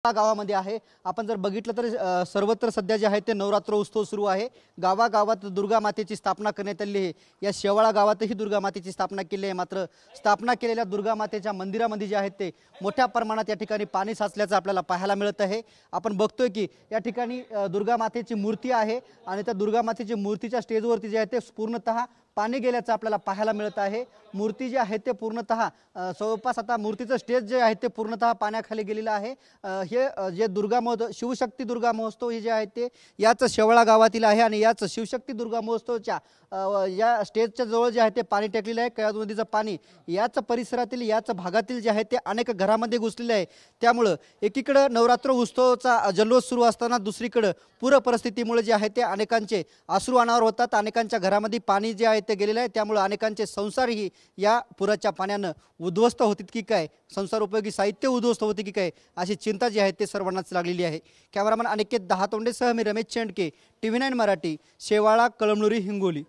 गावामध्ये आहे। आपण जर बघितलं तर सर्वत्र सध्या जे आहे ते नवरात्र उत्सव सुरू आहे। गावागावात दुर्गा मातेची स्थापना करण्यात आली आहे। या शेवाळा गावातही दुर्गा मातेची स्थापना केली आहे। मात्र स्थापना केलेल्या दुर्गा मातेच्या मंदिरामध्ये जे आहे ते मोठ्या प्रमाणात या ठिकाणी पाणी साचल्याचं आपल्याला पाहायला मिळत आहे। आपण बघतोय की या ठिकाणी दुर्गा मातेची मूर्ती आहे आणि त्या दुर्गा मातेची मूर्तीच्या स्टेजवरती जे आहे ते पूर्णतः पाणी गेल्याचं आपल्याला पाहायला मिळत आहे। मूर्ती जी आहे ते पूर्णतः जवळपास आता मूर्तीचं स्टेज जे आहे ते पूर्णतः पाण्याखाली गेलेलं आहे। हे जे दुर्गा महोत्सव शिवशक्ती दुर्गा महोत्सव हे जे आहे ते याच शेवाळा गावातील आहे आणि याच शिवशक्ती दुर्गा महोत्सवच्या या स्टेजच्या जवळ जे आहे ते पाणी टेकलेलं आहे। कळ्या नदीचं पाणी याच परिसरातील याच भागातील जे आहे ते अनेक घरामध्ये घुसलेले आहे। त्यामुळे एकीकडे नवरात्र उत्सवाचा जल्लोष सुरू असताना दुसरीकडे पूर परिस्थितीमुळे जे आहे ते अनेकांचे अश्रू अनावर होतात। अनेकांच्या घरामध्ये पाणी जे आहे ते गेलेलं आहे। त्यामुळे अनेकांचे संसारही या पुराच्या पाण्याने उद्ध्वस्त होतील की काय, संसार उपयोगी साहित्य उद्ध्वस्त होते की काय, अशी चिंता जी आहे ते सर्वांनाच लागलेली आहे। कॅमेरामन अनिकेत दहातोंडेसह मी रमेश चेंडके, TV9 मराठी, शेवाळा, कळमनुरी, हिंगोली।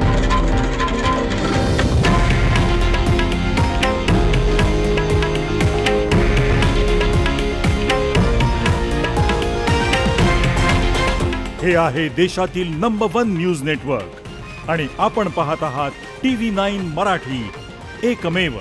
हे आहे देशातील नंबर 1 न्यूज नेटवर्क आणि आपण पाहत आहात TV9 मराठी, एकमेव।